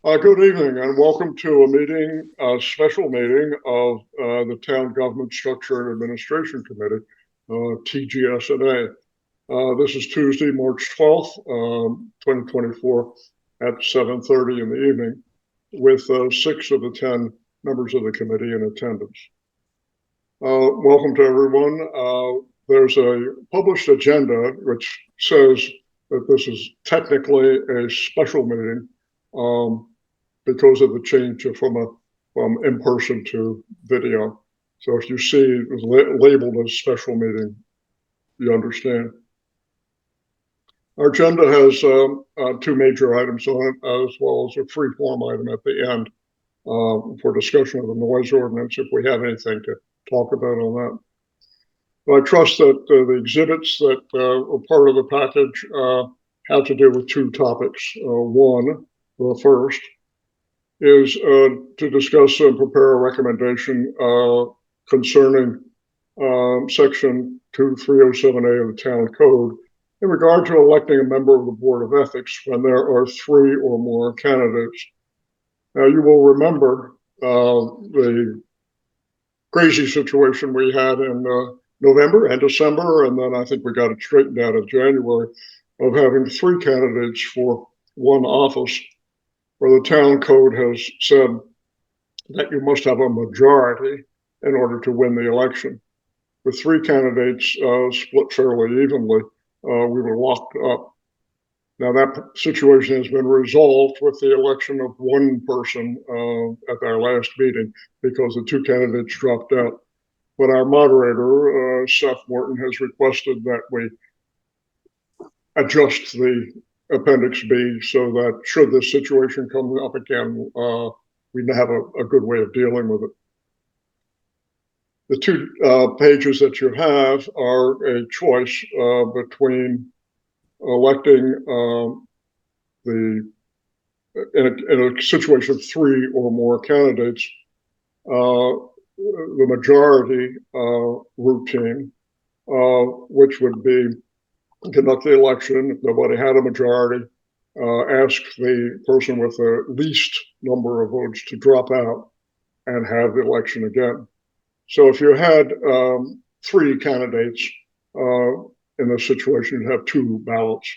Good evening and welcome to a special meeting of the Town Government Structure and Administration Committee, TGS&A. This is Tuesday, March 12th, 2024 at 7:30 in the evening with 6 of the 10 members of the committee in attendance. Welcome to everyone. There's a published agenda which says that this is technically a special meeting because of the change from in-person to video. So if you see it was labeled as special meeting, you understand. Our agenda has 2 major items on it, as well as a free form item at the end for discussion of the noise ordinance, if we have anything to talk about on that. But I trust that the exhibits that are part of the package have to do with 2 topics. One, the first, is to discuss and prepare a recommendation concerning Section 2307A of the Town Code in regard to electing a member of the Board of Ethics when there are 3 or more candidates. Now, you will remember the crazy situation we had in November and December, and then I think we got it straightened out in January, of having 3 candidates for 1 office, where the town code has said that you must have a majority in order to win the election. With 3 candidates split fairly evenly, we were locked up. Now that situation has been resolved with the election of 1 person at our last meeting because the 2 candidates dropped out. But our moderator, Seth Morton, has requested that we adjust the Appendix B so that should this situation come up again, we have a good way of dealing with it. The 2 pages that you have are a choice between electing in a situation of 3 or more candidates, the majority routine, which would be conduct the election. If nobody had a majority, ask the person with the least number of votes to drop out and have the election again. So if you had 3 candidates in this situation, you'd have 2 ballots.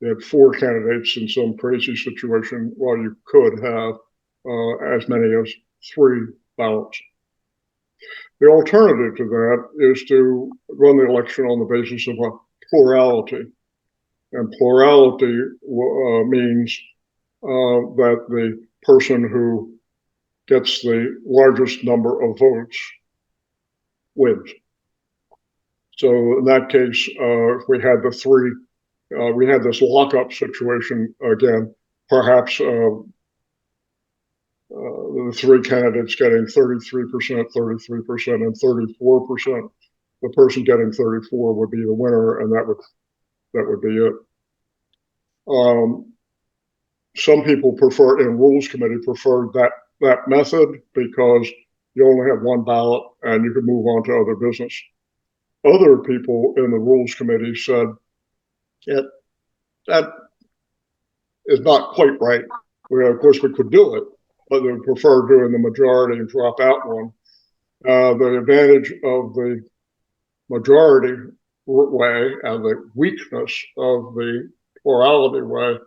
You had 4 candidates in some crazy situation, while you could have as many as 3 ballots. The alternative to that is to run the election on the basis of a plurality. And plurality means that the person who gets the largest number of votes wins. So in that case, if we had the 3, we had this lockup situation again, perhaps the 3 candidates getting 33%, 33%, and 34%. The person getting 34 would be the winner, and that would be it. Some people prefer, in Rules Committee, preferred that method because you only have 1 ballot and you can move on to other business. Other people in the Rules Committee said that is not quite right. Of course, we could do it, but they would prefer doing the majority and drop out one. The advantage of the majority way and the weakness of the plurality way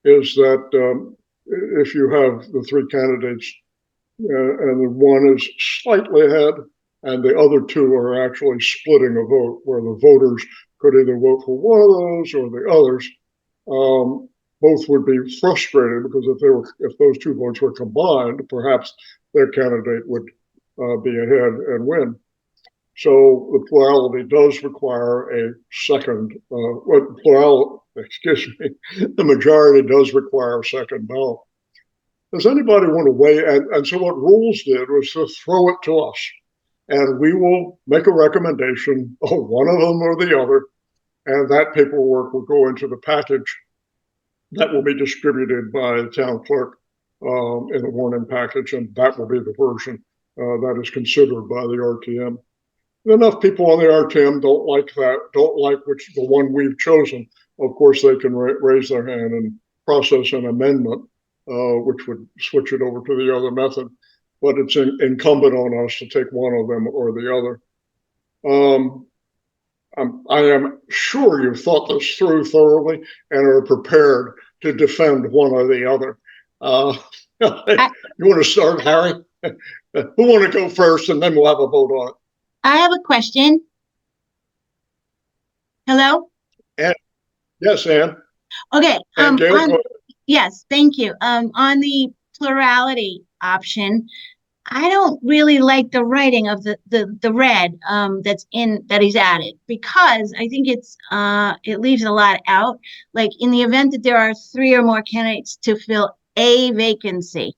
is that if you have the 3 candidates and the 1 is slightly ahead and the other 2 are actually splitting a vote, where the voters could either vote for one of those or the others, both would be frustrated because if those 2 votes were combined, perhaps their candidate would be ahead and win. So the plurality does require a second, the majority does require a second ballot. Does anybody want to weigh in? And so what Rules did was to throw it to us, and we will make a recommendation of one of them or the other, and that paperwork will go into the package that will be distributed by the town clerk in the warning package, and that will be the version that is considered by the RTM. Enough people on the RTM don't like the one we've chosen. Of course, they can raise their hand and process an amendment which would switch it over to the other method. But it's incumbent on us to take one of them or the other. I am sure you've thought this through thoroughly and are prepared to defend one or the other. You want to start, Harry? Who want to go first, and then we'll have a vote on it. I have a question. Hello? Ann? Yes, Ann. Okay. Gail, yes, thank you. On the plurality option, I don't really like the writing of the red that he's added, because I think it leaves a lot out. Like, in the event that there are 3 or more candidates to fill a vacancy,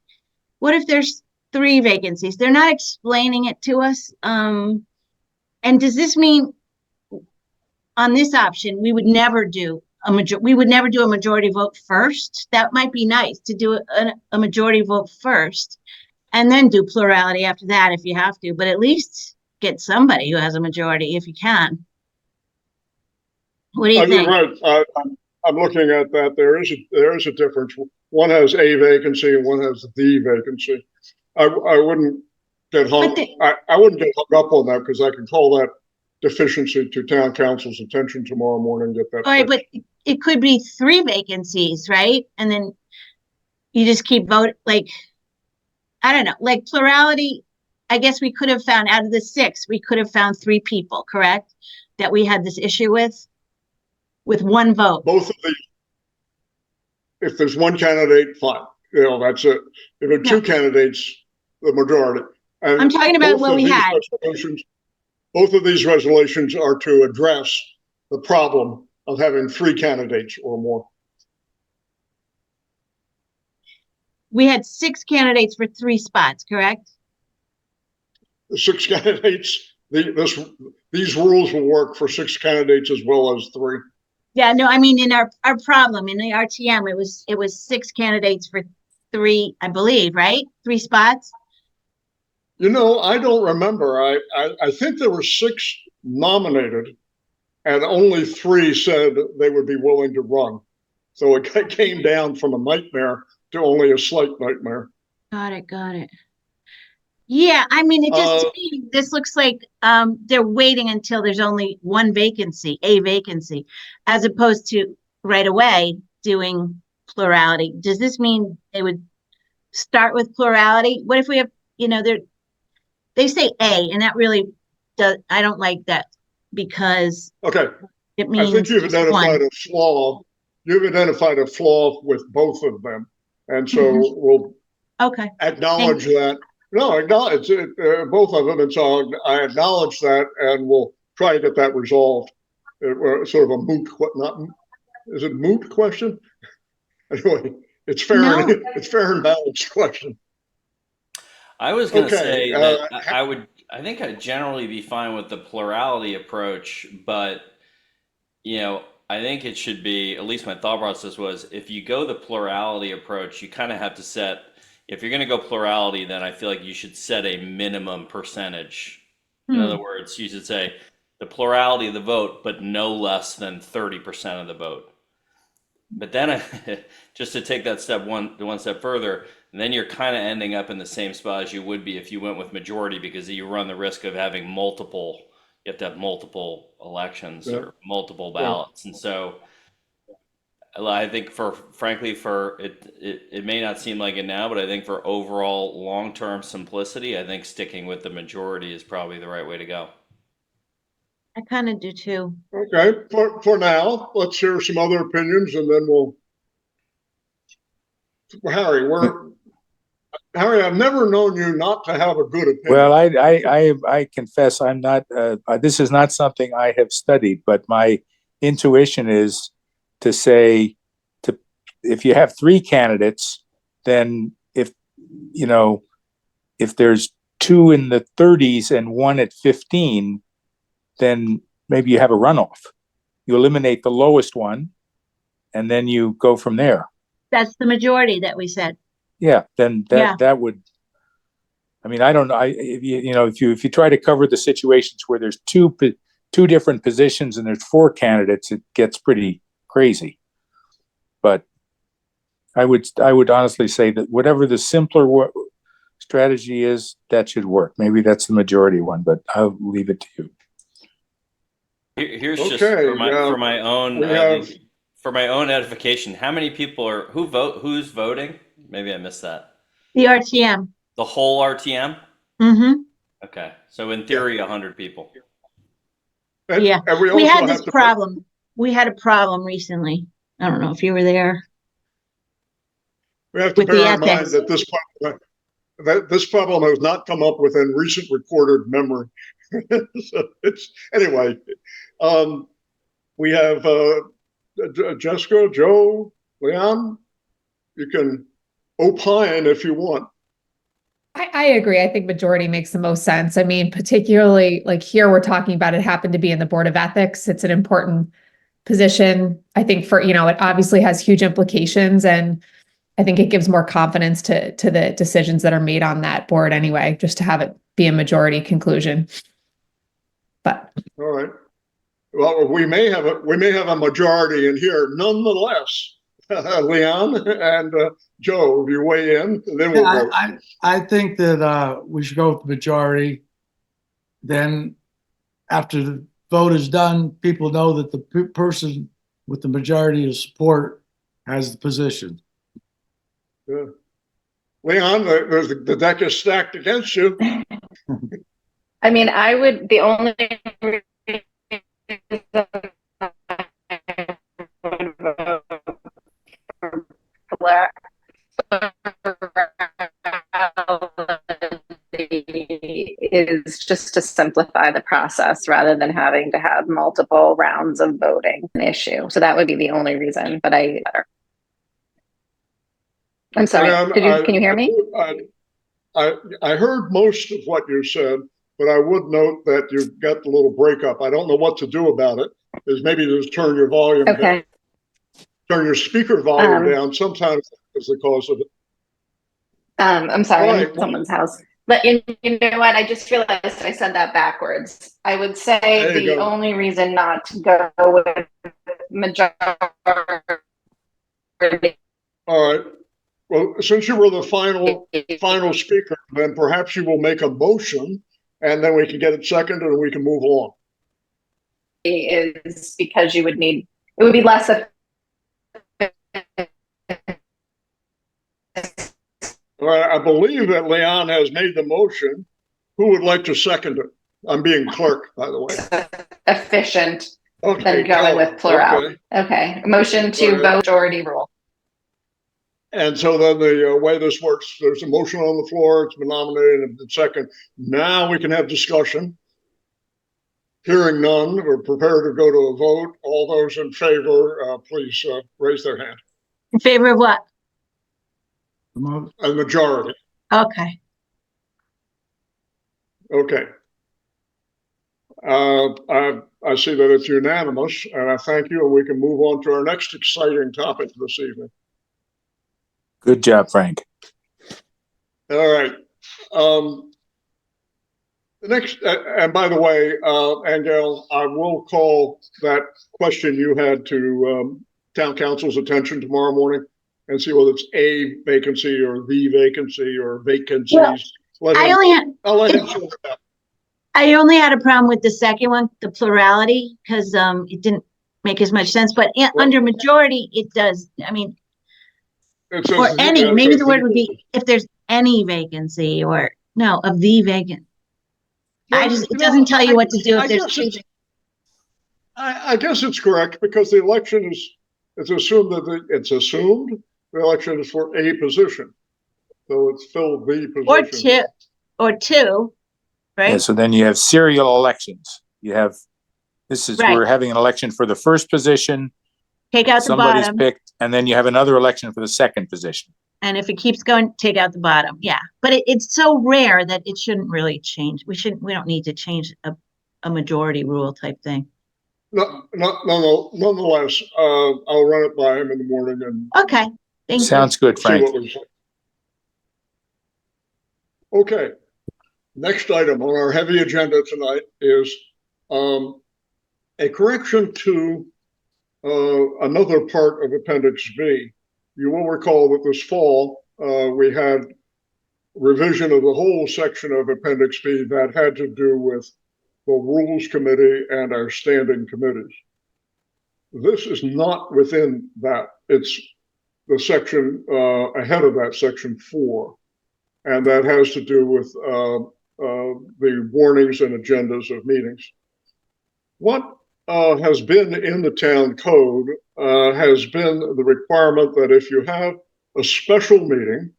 what if there's 3 vacancies? They're not explaining it to us. And does this mean on this option we would never do a majority vote first? That might be nice to do a majority vote first and then do plurality after that if you have to, but at least get somebody who has a majority if you can. What do you think? You're right. I'm looking at that. There is a difference. One has a vacancy and one has the vacancy. I wouldn't get hung. I wouldn't get hung up on that, because I can call that deficiency to town council's attention tomorrow morning. Get that. All right, but it could be 3 vacancies, right? And then you just keep voting. Like, I don't know, like plurality. I guess we could have found, out of the 6, we could have found 3 people, correct, that we had this issue with 1 vote. Both of these. If there's 1 candidate, fine. That's it. If there are 2 candidates, the majority. And I'm talking about what we had. Both of these resolutions are to address the problem of having 3 candidates or more. We had 6 candidates for 3 spots, correct? The 6 candidates. These rules will work for 6 candidates as well as 3. Yeah, no, I mean, in our problem in the RTM, it was 6 candidates for 3, I believe, right? 3 spots. I don't remember. I think there were 6 nominated, and only 3 said they would be willing to run. So it came down from a nightmare to only a slight nightmare. Got it. Yeah, I mean, it just, to me, this looks like they're waiting until there's only a vacancy, as opposed to right away doing plurality. Does this mean they would start with plurality? What if we have, they say A, and that really does, I don't like that, because it means I think you've identified a flaw. You've identified a flaw with both of them, and so we'll acknowledge that. No, acknowledge both of them, and so I acknowledge that, and we'll try to get that resolved. Sort of a moot, is it moot question? Anyway, it's fair. No. It's fair and balanced question. I was going to say that I think I'd generally be fine with the plurality approach, but I think it should be, at least my thought process was, if you go the plurality approach, you kind of have to set. If you're going to go plurality, then I feel like you should set a minimum percentage. In other words, you should say the plurality of the vote, but no less than 30% of the vote. But then, just to take that one step further, then you're kind of ending up in the same spot as you would be if you went with majority, because you run the risk of having multiple. You have to have multiple elections or multiple ballots, and so. I think frankly, it may not seem like it now, but I think for overall long-term simplicity, I think sticking with the majority is probably the right way to go. I kind of do too. Okay, for now, let's hear some other opinions, and then we'll. Harry, I've never known you not to have a good opinion. Well, I confess I'm not. This is not something I have studied, but my intuition is to say, if you have 3 candidates, then if there's 2 in the 30s and 1 at 15, then maybe you have a runoff. You eliminate the lowest one, and then you go from there. That's the majority that we said. Yeah, then that would. I mean, I don't know. If you try to cover the situations where there's two different positions and there's 4 candidates, it gets pretty crazy. But I would honestly say that whatever the simpler strategy is, that should work. Maybe that's the majority one, but I'll leave it to you. Here's just Okay, for my own we have, for my own edification. How many people are who's voting? Maybe I missed that. The RTM. The whole RTM? Mm-hmm. Okay. So in theory, 100 people. Yeah. and We also had this have to problem. We had a problem recently. I don't know if you were there. we have to with the bear in mind ethics. that this problem has not come up within recent recorded memory. So it's anyway. We have Jessica, Joe, Leon. You can opine if you want. I agree. I think majority makes the most sense. I mean, particularly like here, we're talking about it happened to be in the Board of Ethics. It's an important position. I think for, it obviously has huge implications, and I think it gives more confidence to the decisions that are made on that board anyway, just to have it be a majority conclusion. But all right. Well, we may have a majority in here, nonetheless. Leon and Joe, if you weigh in, and then we'll vote. I think that we should go with the majority. Then, after the vote is done, people know that the person with the majority of support has the position. Yeah. Leon, the deck is stacked against you. I mean, the only reason is just to simplify the process rather than having to have multiple rounds of voting an issue. So that would be the only reason, but I'm sorry, can you hear me? I heard most of what you said, but I would note that you've got the little breakup. I don't know what to do about it. Is maybe just turn your volume down. Turn your speaker volume down. Sometimes is the cause of it. I'm sorry, I'm at someone's house. But you know what? I just realized I said that backwards. I would say the only reason not to go with majority. All right. Well, since you were the final speaker, then perhaps you will make a motion, and then we can get it seconded, and we can move along. Is because it would be less of. All right, I believe that Leon has made the motion. Who would like to second it? I'm being clerk, by the way. Efficient than going with plurality. Okay. Motion to vote majority rule. And so then the way this works, there's a motion on the floor. It's been nominated and second. Now we can have discussion. Hearing none, we're prepared to go to a vote. All those in favor, please raise their hand. In favor of what? A majority. Okay. Okay. I see that it's unanimous, and I thank you, and we can move on to our next exciting topic this evening. Good job, Frank. All right. The next, and by the way, Angel, I will call that question you had to town council's attention tomorrow morning and see whether it's a vacancy or the vacancy or vacancies. Well, I'll let him sort that. I only had a problem with the second one, the plurality, because it didn't make as much sense. But under majority, it does. I mean, or any, maybe the word would be if there's any vacancy or no, of the vacant. It doesn't tell you what to do if there's two. I guess it's correct because the election it's assumed the election is for a position. So it's filled the position. Or two, right? Yeah, so then you have serial elections. We're having an election for the first position. Take out the bottom. Somebody's picked, and then you have another election for the second position. And if it keeps going, take out the bottom. Yeah. But it's so rare that it shouldn't really change. We don't need to change a majority rule type thing. No. Nonetheless, I'll run it by him in the morning. And okay. Sounds good, Frank. Okay. Next item on our heavy agenda tonight is a correction to another part of Appendix B. you will recall that this fall, we had revision of the whole section of Appendix B that had to do with the Rules Committee and our standing committees. This is not within that. It's the section ahead of that, section 4. And that has to do with the warnings and agendas of meetings. What has been in the town code has been the requirement that if you have a special meeting,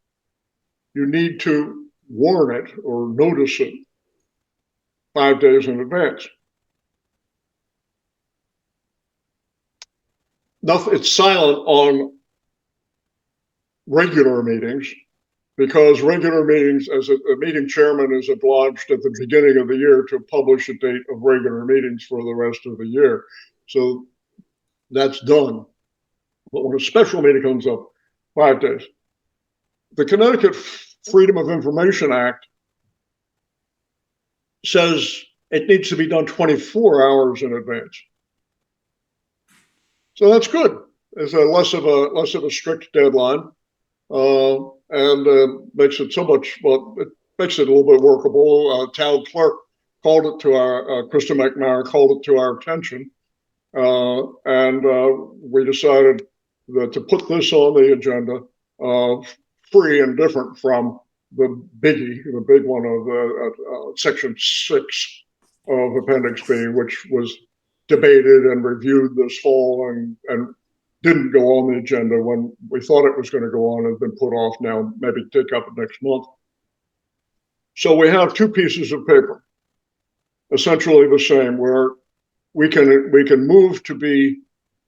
you need to warn it or notice it 5 days in advance. It's silent on regular meetings, because regular meetings, as a meeting chairman is obliged at the beginning of the year to publish a date of regular meetings for the rest of the year. So that's done. But when a special meeting comes up, 5 days. The Connecticut Freedom of Information Act says it needs to be done 24 hours in advance. So that's good. It's less of a strict deadline. And makes it so much, well, it makes it a little bit workable. Town clerk called it to our, Krista McNamara called it to our attention. And we decided that to put this on the agenda, free and different from the biggie, the big one of section 6 of Appendix B, which was debated and reviewed this fall and didn't go on the agenda when we thought it was going to go on, and has been put off now, maybe take up next month. So we have 2 pieces of paper, essentially the same, where we can move to be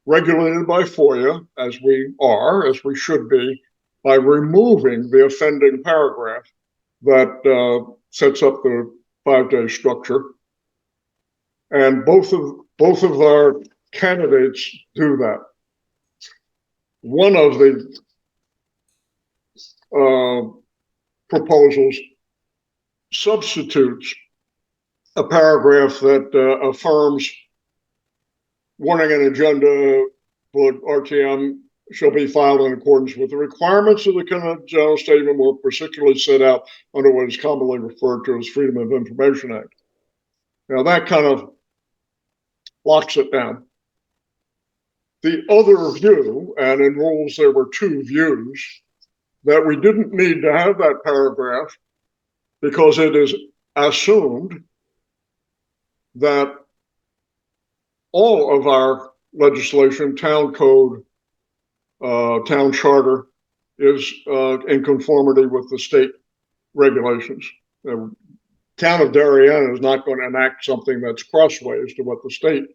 regulated by FOIA, as we should be, by removing the offending paragraph that sets up the 5-day structure. And both of our candidates do that. One of the proposals substitutes a paragraph that affirms warning and agenda for RTM shall be filed in accordance with the requirements of the Connecticut General Statement, more particularly set out under what is commonly referred to as Freedom of Information Act. Now that kind of locks it down. The other view, and in rules there were 2 views, that we didn't need to have that paragraph because it is assumed that all of our legislation, town code, town charter, is in conformity with the state regulations. The town of Darien is not going to enact something that's crossways to what the state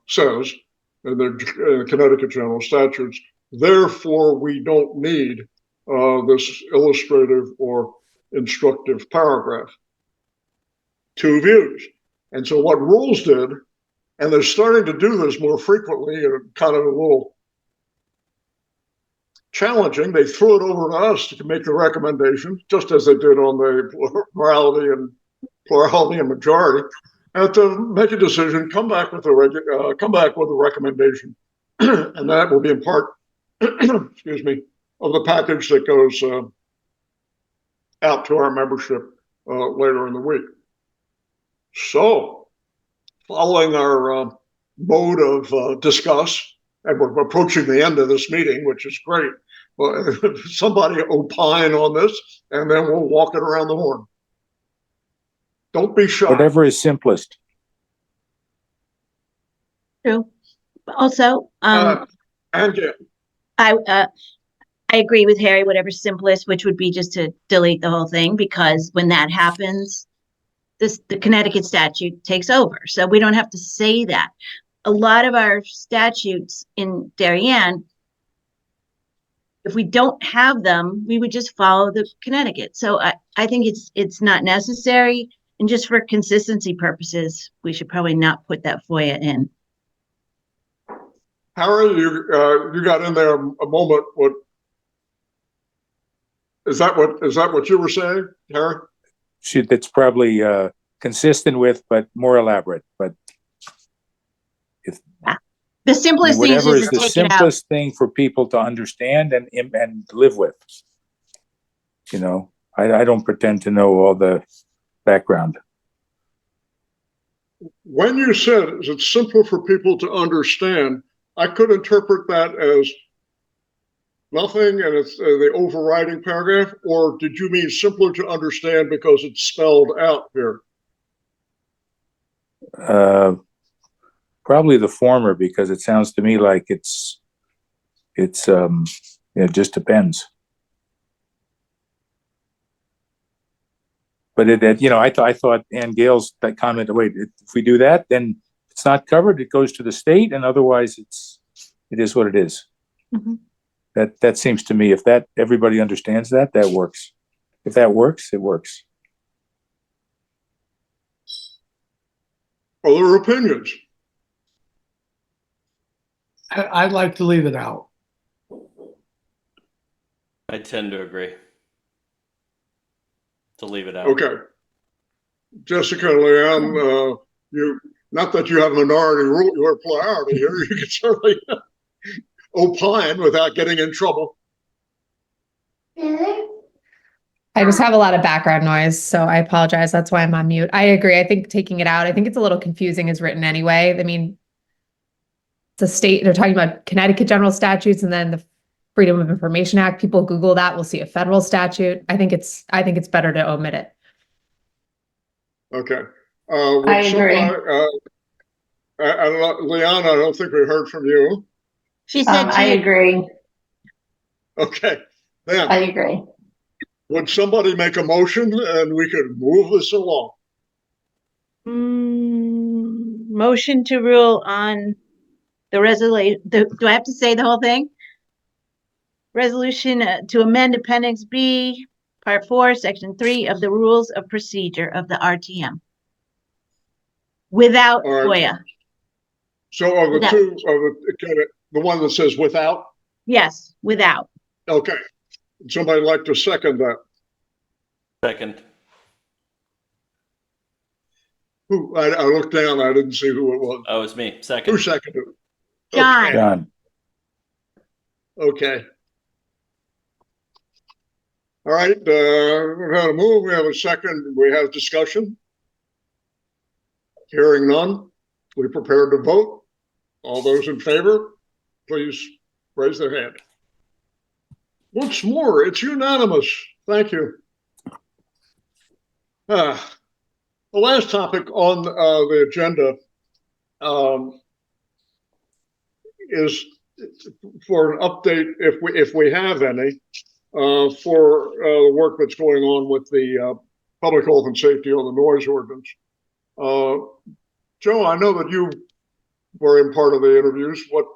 says in the Connecticut General Statutes. Therefore, we don't need this illustrative or instructive paragraph. 2 views. And so what rules did, and they're starting to do this more frequently, and kind of a little challenging, they threw it over to us to make the recommendation, just as they did on the plurality and majority, and to make a decision, come back with a recommendation, and that will be in part, excuse me, of the package that goes out to our membership later in the week. So, following our mode of discuss, and we're approaching the end of this meeting, which is great. Well, somebody opine on this, and then we'll walk it around the horn. Don't be shy. Whatever is simplest. True. Also, and yeah. I agree with Harry, whatever's simplest, which would be just to delete the whole thing, because when that happens, the Connecticut statute takes over. So we don't have to say that. A lot of our statutes in Darien, if we don't have them, we would just follow the Connecticut. So I think it's not necessary. And just for consistency purposes, we should probably not put that FOIA in. Harry, you got in there a moment. What is that? What you were saying, Harry? That's probably consistent with, but more elaborate. But if The simplest thing is whatever just is to the take it out. simplest thing for people to understand and live with. You know, I don't pretend to know all the background. When you said it's simple for people to understand, I could interpret that as nothing and it's the overriding paragraph, or did you mean simpler to understand because it's spelled out here? Probably the former, because it sounds to me like it just depends. But I thought Ann Gale's that comment, wait, if we do that, then it's not covered, it goes to the state, and otherwise it is what it is. Mhm. That seems to me, if that everybody understands that works. If that works, it works. Other opinions? I'd like to leave it out. I tend to agree. To leave it out. Okay. Jessica and Leanne, not that you have minority rule or plurality here, you can certainly opine without getting in trouble. I just have a lot of background noise, so I apologize. That's why I'm on mute. I agree. I think taking it out, I think it's a little confusing as written anyway. I mean, it's a state, they're talking about Connecticut general statutes and then the Freedom of Information Act. People Google that, we'll see a federal statute. I think it's better to omit it. Okay. I agree. Leanne, I don't think we heard from you. She said I agree. Okay. Then I agree. would somebody make a motion and we could move this along? Motion to rule on the resolution. Do I have to say the whole thing? Resolution to amend Appendix B, Part 4, Section 3 of the Rules of Procedure of the RTM. Without FOIA. So of the two, the one that says without? Yes, without. Okay. Would somebody like to second that? Second. Who? I looked down, I didn't see who it was. Oh, it was me. Second. Who seconded it? John. Okay. John. Okay. All right, we've had a move, we have a second, we have discussion. Hearing none, we prepared to vote. All those in favor, please raise their hand. Once more, it's unanimous. Thank you. The last topic on the agenda is for an update, if we have any, for the work that's going on with the public health and safety on the noise ordinance. Joe, I know that you were in part of the interviews. What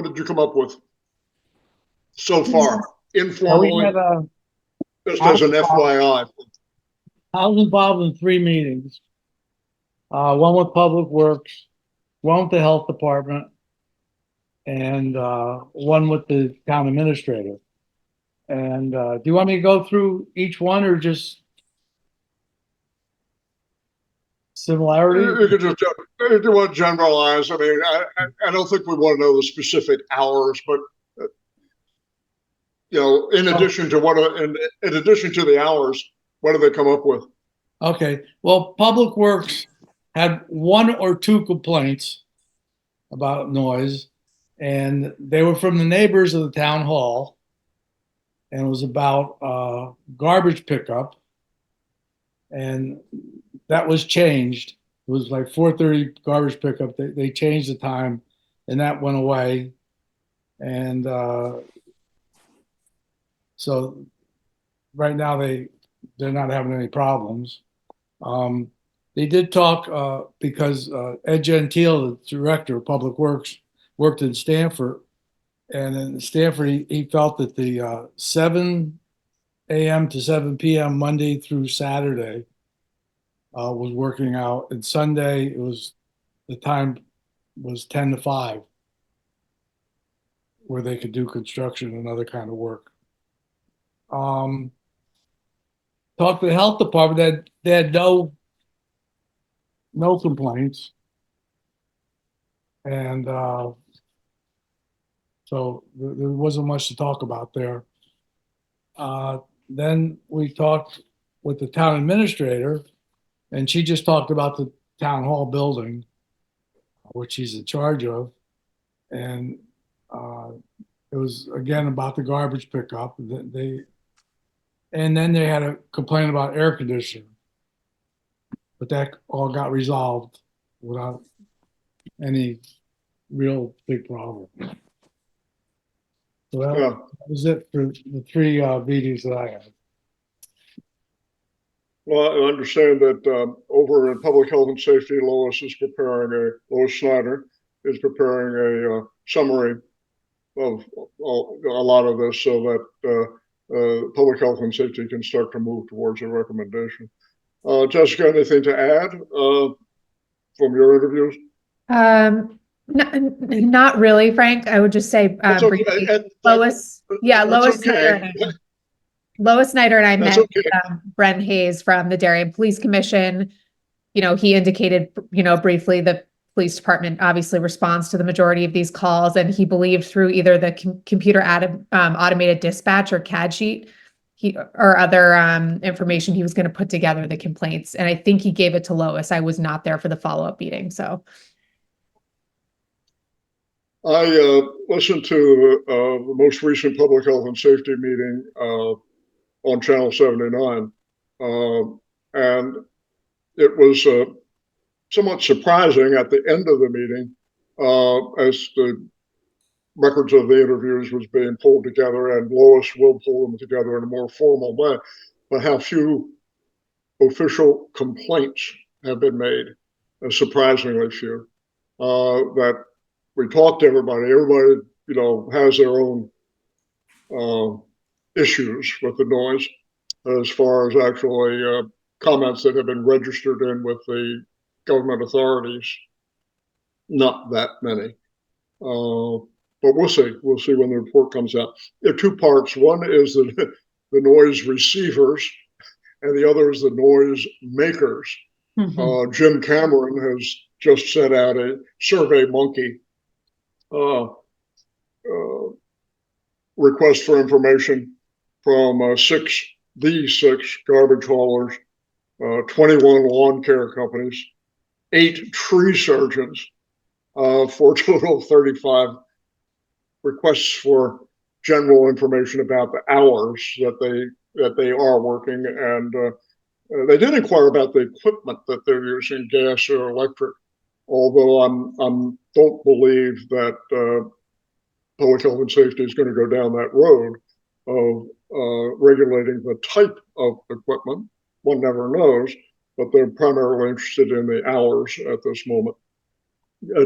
did you come up with so far, informally, just as an FYI? I was involved in 3 meetings. One with Public Works, one with the Health Department, and one with the town administrator. And do you want me to go through each one or just similarity? You could just do what generalize. I mean, I don't think we want to know the specific hours, but in addition to in addition to the hours, what do they come up with? Okay. Well, Public Works had 1 or 2 complaints about noise, and they were from the neighbors of the town hall, and it was about garbage pickup, and that was changed. It was like 4:30 garbage pickup. They changed the time, and that went away, and so right now they're not having any problems. They did talk because Ed Gentile, the director of Public Works, worked in Stanford, and in Stanford he felt that the 7 a.m. to 7 p.m. Monday through Saturday was working out, and Sunday the time was 10 to 5, where they could do construction and other kind of work. Talked to the health department, they had no complaints. And so there wasn't much to talk about there. Then we talked with the town administrator, and she just talked about the town hall building, which she's in charge of. And it was again about the garbage pickup. And then they had a complaint about air conditioning, but that all got resolved without any real big problem. So that was it for the three meetings that I had. Well, I understand that over in Public Health and Safety, Lois Snyder is preparing a summary of a lot of this so that Public Health and Safety can start to move towards a recommendation. Jessica, anything to add from your interviews? Not really, Frank. I would just say briefly, Lois. Yeah, Lois Snyder. Lois Snyder and I met Bren Hayes from the Darien Police Commission. You know, he indicated, briefly the police department obviously responds to the majority of these calls, and he believed through either the computer automated dispatch or CAD sheet or other information he was going to put together the complaints. And I think he gave it to Lois. I was not there for the follow-up meeting, so. I listened to the most recent Public Health and Safety meeting on Channel 79, and it was somewhat surprising at the end of the meeting as the records of the interviews was being pulled together, and Lois will pull them together in a more formal way, but how few official complaints have been made, surprisingly few. That we talked to everybody, has their own issues with the noise as far as actually comments that have been registered in with the government authorities. Not that many. But we'll see. We'll see when the report comes out. There are two parts. One is the noise receivers, and the other is the noise makers. Mm-hmm. Jim Cameron has just sent out a Survey Monkey request for information from these six garbage haulers, 21 lawn care companies, 8 tree surgeons, for a total of 35 requests for general information about the hours that they are working, and they did inquire about the equipment that they're using, gas or electric. Although I don't believe that Public Health and Safety is going to go down that road of regulating the type of equipment. One never knows, but they're primarily interested in the hours at this moment.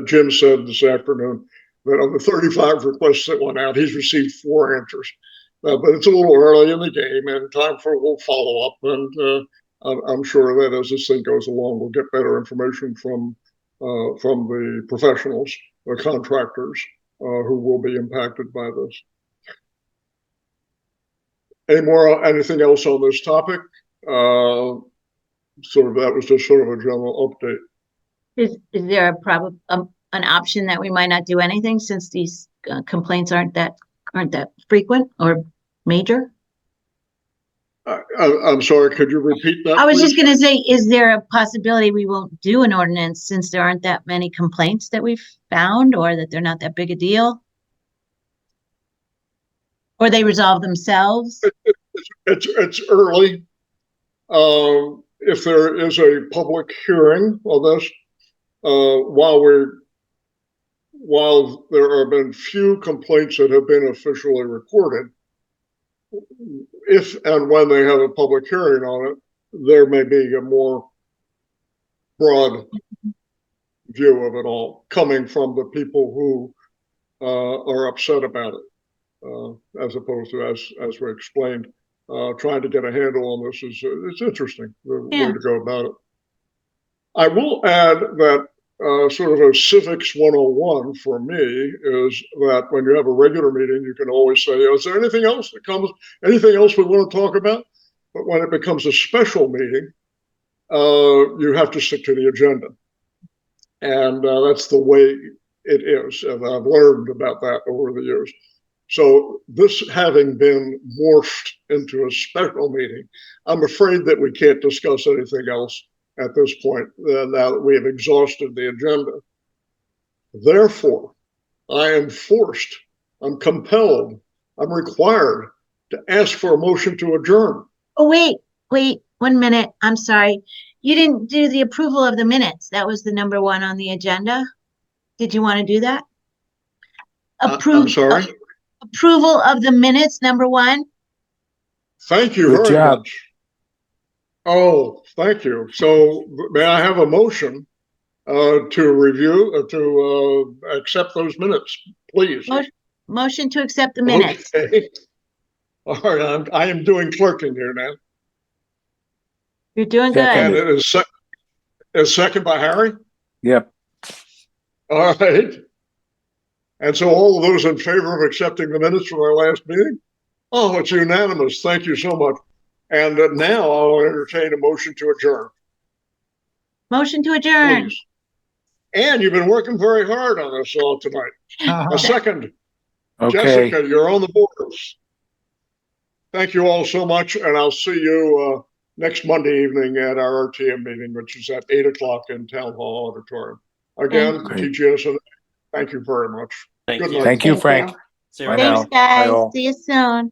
Jim said this afternoon that of the 35 requests that went out, he's received 4 answers. But it's a little early in the game and time for a little follow-up. And I'm sure that as this thing goes along, we'll get better information from the professionals, the contractors who will be impacted by this. Anything else on this topic? That was just sort of a general update. Is there an option that we might not do anything since these complaints aren't that frequent or major? I'm sorry, could you repeat that? I was just going to say, is there a possibility we won't do an ordinance since there aren't that many complaints that we've found, or that they're not that big a deal? Or they resolve themselves? It's early. If there is a public hearing on this, while there have been few complaints that have been officially reported, if and when they have a public hearing on it, there may be a more broad view of it all coming from the people who are upset about it, as opposed to, as we explained, trying to get a handle on this it's interesting the way to go about it. I will add that sort of a civics 101 for me is that when you have a regular meeting, you can always say, is there anything else anything else we want to talk about? But when it becomes a special meeting, you have to stick to the agenda. And that's the way it is, and I've learned about that over the years. So this having been morphed into a special meeting, I'm afraid that we can't discuss anything else at this point, now that we have exhausted the agenda. Therefore, I am forced, I'm compelled, I'm required to ask for a motion to adjourn. Oh, wait, 1 minute. I'm sorry. You didn't do the approval of the minutes. That was the number one on the agenda. Did you want to do that? I'm sorry? Approval of the minutes, number one. Thank you Good very job. much. Oh, thank you. So may I have a motion to review, to accept those minutes, please? Motion to accept the minutes. Okay. All right, I am doing clerking here now. You're doing And good. it is second by Harry? Yep. All right. And so all of those in favor of accepting the minutes from our last meeting? Oh, it's unanimous. Thank you so much. And now I'll entertain a motion to adjourn. Motion to adjourn. Please. And you've been working very hard on this all tonight. A second. Okay. Jessica, you're on the boards. Thank you all so much, and I'll see you next Monday evening at our RTM meeting, which is at 8 o'clock in Town Hall Auditorium. Again, Great. TGS&A, thank you very much. Thank Good you. night. Thank you, Thank Frank. you. See you Bye around. now. Thanks, guys. Bye all. See you soon.